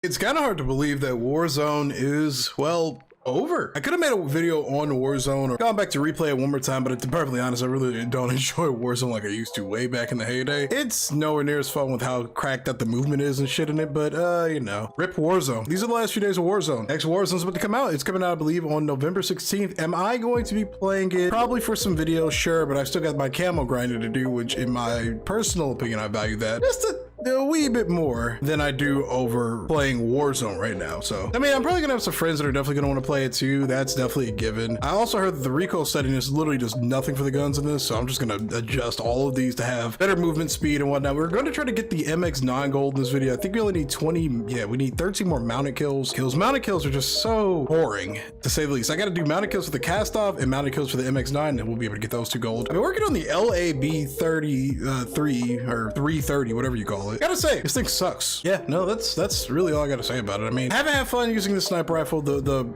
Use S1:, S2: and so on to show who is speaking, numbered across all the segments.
S1: It's kind of hard to believe that Warzone is, well, over. I could have made a video on Warzone or gone back to replay it one more time, but to be perfectly honest, I really don't enjoy Warzone like I used to way back in the heyday. It's nowhere near as fun with how cracked up the movement is and shit in it, but you know, rip Warzone. These are the last few days of Warzone. Next Warzone's about to come out. It's coming out, I believe, on November 16th. Am I going to be playing it? Probably for some videos, sure, but I've still got my camo grinding to do, which in my personal opinion, I value that just a wee bit more than I do over playing Warzone right now. So, I mean, I'm probably gonna have some friends that are definitely gonna want to play it too. That's definitely a given. I also heard that the recoil setting is literally just nothing for the guns in this, so I'm just gonna adjust all of these to have better movement speed and whatnot. We're going to try to get the MX9 gold in this video. I think we only need 20, yeah, we need 13 more mounted kills. Mounted kills are just so boring, to say the least. I gotta do mounted kills for the cast off and mounted kills for the MX9, and we'll be able to get those 2 gold. I've been working on the LAB 33 or 330, whatever you call it. Gotta say, this thing sucks. Yeah, no, that's really all I gotta say about it. I mean, I haven't had fun using the sniper rifle. The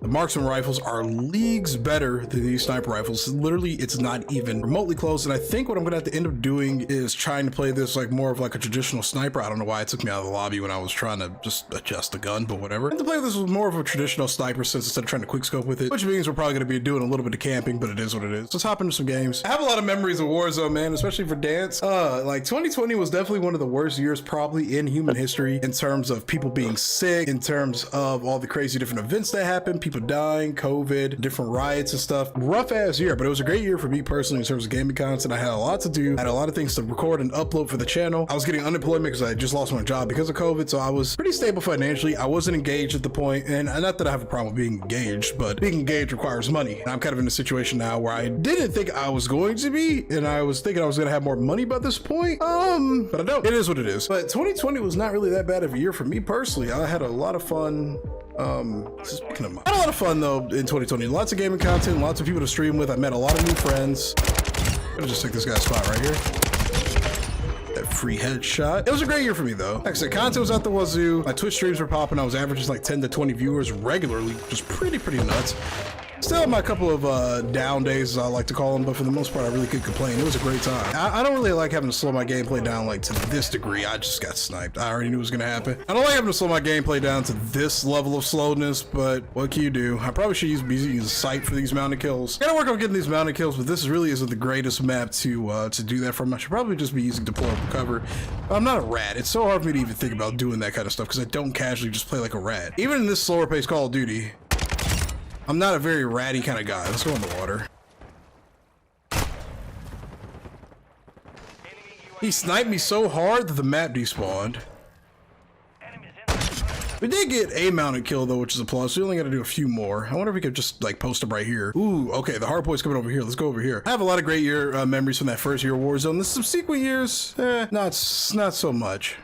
S1: marksman rifles are leagues better than these sniper rifles. Literally, it's not even remotely close. And I think what I'm gonna have to end up doing is trying to play this like more of like a traditional sniper. I don't know why it took me out of the lobby when I was trying to just adjust the gun, but whatever. And to play this with more of a traditional sniper sense instead of trying to quick scope with it, which means we're probably gonna be doing a little bit of camping, but it is what it is. Let's hop into some games. I have a lot of memories of Warzone, man, especially for dance. Like 2020 was definitely one of the worst years probably in human history in terms of people being sick, in terms of all the crazy different events that happened, people dying, COVID, different riots and stuff. Rough ass year, but it was a great year for me personally in terms of gaming content. I had a lot to do, I had a lot of things to record and upload for the channel. I was getting unemployment because I just lost my job because of COVID, so I was pretty stable financially. I wasn't engaged at the point, and not that I have a problem with being engaged, but being engaged requires money. And I'm kind of in a situation now where I didn't think I was going to be, and I was thinking I was gonna have more money by this point, but I don't. It is what it is. But 2020 was not really that bad of a year for me personally. I had a lot of fun. Speaking of, I had a lot of fun though in 2020. Lots of gaming content, lots of people to stream with. I met a lot of new friends. I'm gonna just take this guy's spot right here. That free headshot. It was a great year for me though. Like I said, content was out the wazoo. My Twitch streams were popping. I was averaging like 10 to 20 viewers regularly, just pretty nuts. Still have my couple of down days, as I like to call them, but for the most part, I really could complain. It was a great time. I don't really like having to slow my gameplay down like to this degree. I just got sniped. I already knew it was gonna happen. I don't like having to slow my gameplay down to this level of slowness, but what can you do? I probably should be using a sight for these mounted kills. I gotta work on getting these mounted kills, but this really isn't the greatest map to do that from. I should probably just be using deployable cover. I'm not a rat. It's so hard for me to even think about doing that kind of stuff because I don't casually just play like a rat. Even in this slower paced Call of Duty, I'm not a very ratty kind of guy. Let's go in the water. He sniped me so hard that the map despawned. We did get a mounted kill though, which is a plus. We only got to do a few more. I wonder if we could just like post them right here. Ooh, okay, the hard point's coming over here. Let's go over here. I have a lot of great memories from that first year of Warzone. The subsequent years, not so much.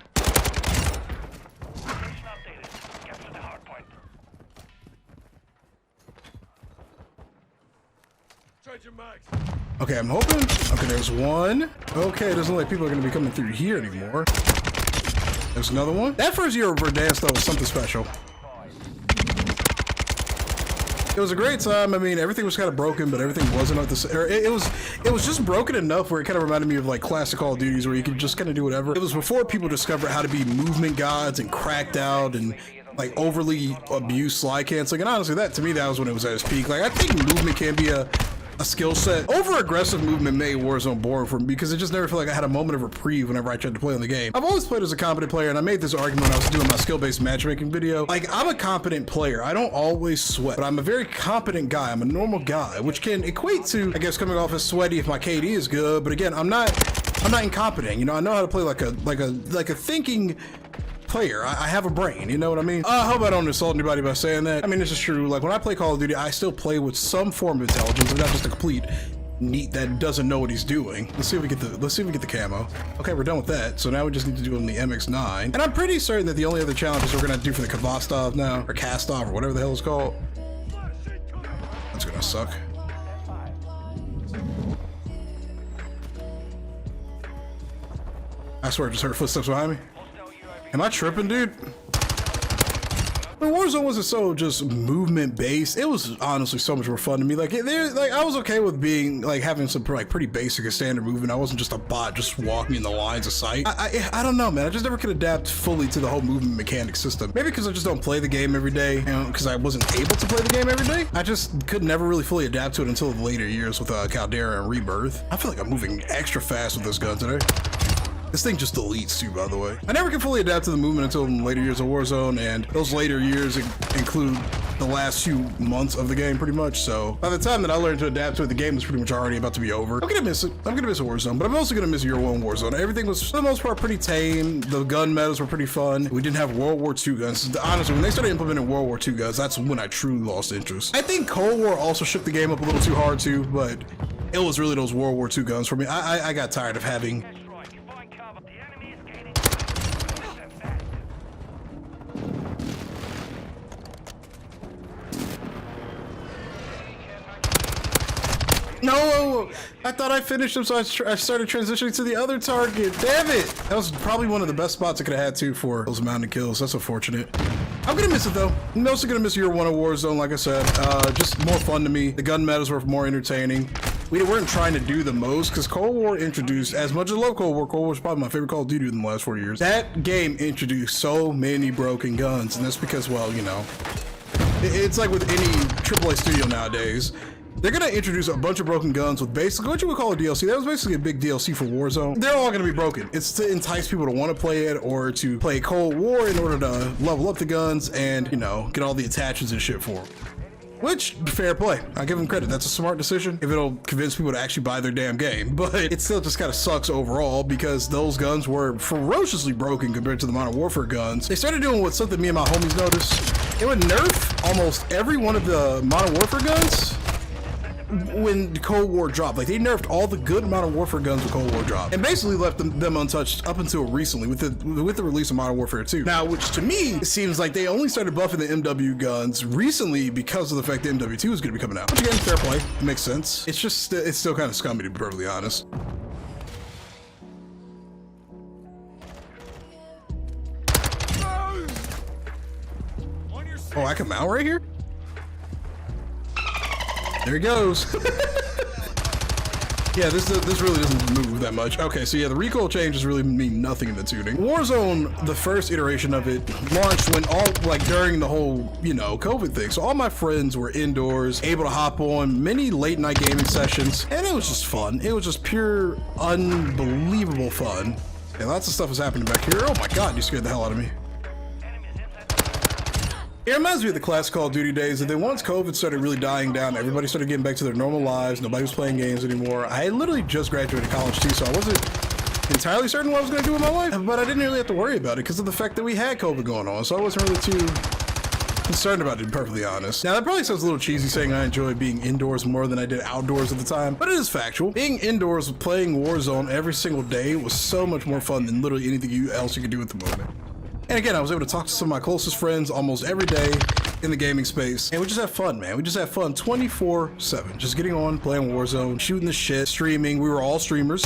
S1: Okay, I'm hoping. Okay, there's one. Okay, it doesn't look like people are going to be coming through here anymore. There's another one. That first year of Verdansk though was something special. It was a great time. I mean, everything was kind of broken, but everything wasn't at the. It was just broken enough where it kind of reminded me of like classic Call of Duties where you could just kind of do whatever. It was before people discovered how to be movement gods and cracked out and like overly abused slide canceling. And honestly, that to me, that was when it was at its peak. Like I think movement can be a skill set. Over aggressive movement made Warzone boring for me because it just never felt like I had a moment of reprieve whenever I tried to play on the game. I've always played as a competent player, and I made this argument when I was doing my skill-based matchmaking video. Like, I'm a competent player. I don't always sweat, but I'm a very competent guy. I'm a normal guy, which can equate to, I guess, coming off as sweaty if my KD is good. But again, I'm not incompetent. You know, I know how to play like a thinking player. I have a brain, you know what I mean? I hope I don't insult anybody by saying that. I mean, this is true. Like when I play Call of Duty, I still play with some form of intelligence. I'm not just a complete neat that doesn't know what he's doing. Let's see if we get the camo. Okay, we're done with that. So now we just need to do it on the MX9. And I'm pretty certain that the only other challenges we're gonna do for the Kvastov now, or Kastov, or whatever the hell it's called. That's gonna suck. I swear I just heard footsteps behind me. Am I tripping, dude? But Warzone wasn't so just movement based. It was honestly so much more fun to me. Like, I was okay with being like having some like pretty basic and standard movement. I wasn't just a bot just walking in the lines of sight. I don't know, man. I just never could adapt fully to the whole movement mechanic system. Maybe because I just don't play the game every day, because I wasn't able to play the game every day. I just could never really fully adapt to it until the later years with Caldera and Rebirth. I feel like I'm moving extra fast with this gun today. This thing just deletes too, by the way. I never can fully adapt to the movement until the later years of Warzone, and those later years include the last few months of the game pretty much. So by the time that I learned to adapt to it, the game was pretty much already about to be over. I'm gonna miss it. I'm gonna miss Warzone, but I'm also gonna miss Year One Warzone. Everything was for the most part pretty tame. The gun metas were pretty fun. We didn't have World War II guns. Honestly, when they started implementing World War II guns, that's when I truly lost interest. I think Cold War also shook the game up a little too hard too, but it was really those World War II guns for me. I got tired of having No, I thought I finished him, so I started transitioning to the other target. Damn it! That was probably one of the best spots I could have had too for those mounted kills. That's unfortunate. I'm gonna miss it though. I'm also gonna miss Year One of Warzone, like I said. Just more fun to me. The gun metas were more entertaining. We weren't trying to do the most because Cold War introduced, as much as I love Cold War was probably my favorite Call of Duty in the last 4 years. That game introduced so many broken guns, and that's because, well, you know, it's like with any AAA studio nowadays. They're gonna introduce a bunch of broken guns with basically what you would call a DLC. That was basically a big DLC for Warzone. They're all gonna be broken. It's to entice people to want to play it or to play Cold War in order to level up the guns and, you know, get all the attachments and shit for them. Which, fair play. I give them credit. That's a smart decision if it'll convince people to actually buy their damn game. But it still just kind of sucks overall because those guns were ferociously broken compared to the Modern Warfare guns. They started doing something me and my homies noticed. They would nerf almost every one of the Modern Warfare guns when the Cold War dropped. Like, they nerfed all the good Modern Warfare guns when Cold War dropped and basically left them untouched up until recently with the release of Modern Warfare 2. Now, which to me it seems like they only started buffing the MW guns recently because of the fact that MW2 is going to be coming out. Which again, fair play. It makes sense. It's just, it's still kind of scummy to be perfectly honest. Oh, I come out right here? There he goes. Yeah, this really doesn't move that much. Okay, so yeah, the recoil changes really mean nothing in the tuning. Warzone, the first iteration of it, launched when during the whole, you know, COVID thing. So all my friends were indoors, able to hop on many late night gaming sessions, and it was just fun. It was just pure, unbelievable fun. And lots of stuff is happening back here. Oh my God, you scared the hell out of me. It reminds me of the classic Call of Duty days, and then once COVID started really dying down, everybody started getting back to their normal lives. Nobody was playing games anymore. I literally just graduated college too, so I wasn't entirely certain what I was going to do with my life, but I didn't really have to worry about it because of the fact that we had COVID going on, so I wasn't really too concerned about it, to be perfectly honest. Now, that probably sounds a little cheesy saying I enjoy being indoors more than I did outdoors at the time, but it is factual. Being indoors playing Warzone every single day was so much more fun than literally anything else you could do at the moment. And again, I was able to talk to some of my closest friends almost every day in the gaming space. And we just have fun, man. We just have fun 24/7. Just getting on, playing Warzone, shooting the shit, streaming. We were all streamers.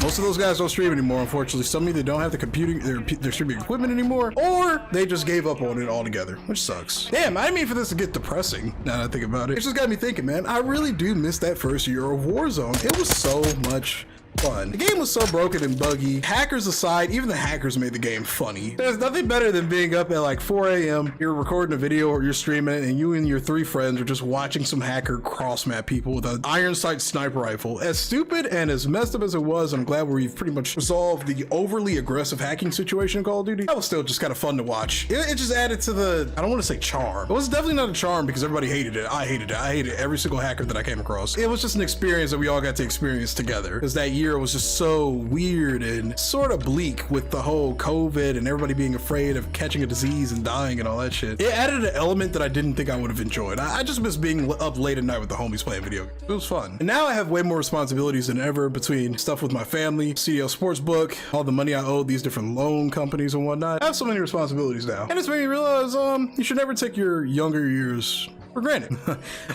S1: Most of those guys don't stream anymore, unfortunately. Some either don't have the computing, their streaming equipment anymore, or they just gave up on it altogether, which sucks. Damn, I didn't mean for this to get depressing now that I think about it. It just got me thinking, man. I really do miss that first year of Warzone. It was so much fun. The game was so broken and buggy. Hackers aside, even the hackers made the game funny. There's nothing better than being up at like 4 a.m. You're recording a video or you're streaming it, and you and your 3 friends are just watching some hacker cross-map people with an iron sight sniper rifle. As stupid and as messed up as it was, I'm glad we've pretty much resolved the overly aggressive hacking situation in Call of Duty. That was still just kind of fun to watch. It just added to the, I don't want to say charm. It was definitely not a charm because everybody hated it. I hated it. I hated every single hacker that I came across. It was just an experience that we all got to experience together because that year was just so weird and sort of bleak with the whole COVID and everybody being afraid of catching a disease and dying and all that shit. It added an element that I didn't think I would have enjoyed. I just miss being up late at night with the homies playing video games. It was fun. And now I have way more responsibilities than ever between stuff with my family, CDL Sportsbook, all the money I owe these different loan companies and whatnot. I have so many responsibilities now. And it's made me realize, you should never take your younger years for granted.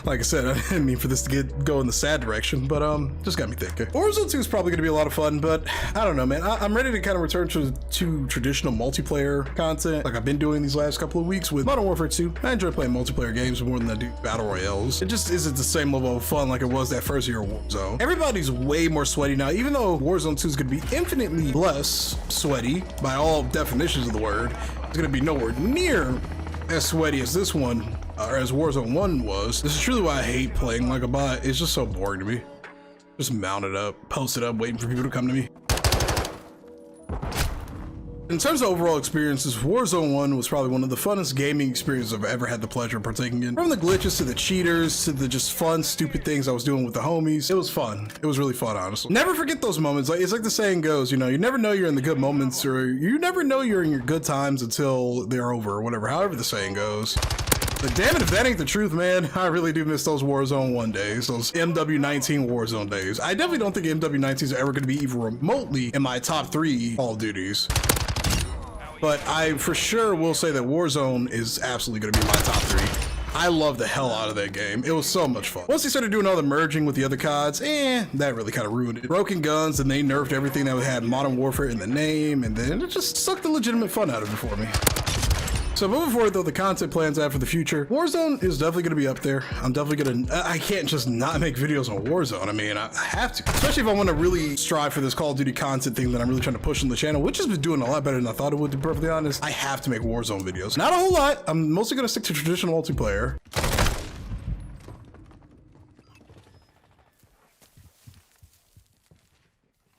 S1: Like I said, I didn't mean for this to go in the sad direction, but just got me thinking. Warzone 2 is probably gonna be a lot of fun, but I don't know, man. I'm ready to kind of return to traditional multiplayer content like I've been doing these last couple of weeks with Modern Warfare 2. I enjoy playing multiplayer games more than I do battle royales. It just isn't the same level of fun like it was that first year of Warzone. Everybody's way more sweaty now, even though Warzone 2 is gonna be infinitely less sweaty by all definitions of the word. It's gonna be nowhere near as sweaty as this one, or as Warzone 1 was. This is truly why I hate playing like a bot. It's just so boring to me. Just mount it up, post it up, waiting for people to come to me. In terms of overall experiences, Warzone 1 was probably one of the funnest gaming experiences I've ever had the pleasure of partaking in. From the glitches to the cheaters to the just fun, stupid things I was doing with the homies. It was fun. It was really fun, honestly. Never forget those moments. Like, it's like the saying goes, you know, you never know you're in the good moments, or you never know you're in your good times until they're over, or whatever, however the saying goes. But damn it, if that ain't the truth, man, I really do miss those Warzone 1 days, those MW19 Warzone days. I definitely don't think MW19s are ever going to be even remotely in my top 3 Call of Duties. But I for sure will say that Warzone is absolutely going to be my top 3. I love the hell out of that game. It was so much fun. Once they started doing all the merging with the other CODs, that really kind of ruined it. Broken guns, and they nerfed everything that had Modern Warfare in the name, and then it just sucked the legitimate fun out of it for me. So moving forward though, the content plans I have for the future, Warzone is definitely going to be up there. I'm definitely going to, I can't just not make videos on Warzone. I mean, I have to, especially if I want to really strive for this Call of Duty content thing that I'm really trying to push on the channel, which has been doing a lot better than I thought it would, to be perfectly honest. I have to make Warzone videos. Not a whole lot. I'm mostly going to stick to traditional multiplayer.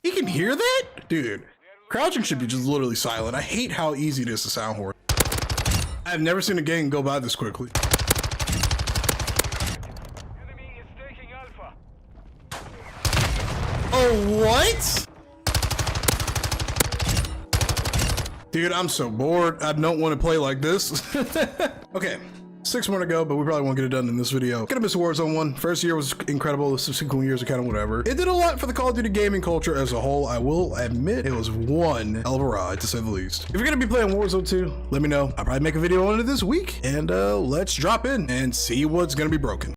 S1: You can hear that? Dude, crouching should be just literally silent. I hate how easy it is to sound horse. I've never seen a game go by this quickly.
S2: Enemy is taking Alpha.
S1: Oh, what? Dude, I'm so bored. I don't want to play like this. Okay, 6 more to go, but we probably won't get it done in this video. Gonna miss Warzone 1. First year was incredible. The subsequent years are kind of whatever. It did a lot for the Call of Duty gaming culture as a whole. I will admit it was one hell of a ride, to say the least. If you're gonna be playing Warzone 2, let me know. I'll probably make a video on it this week, and let's drop in and see what's gonna be broken.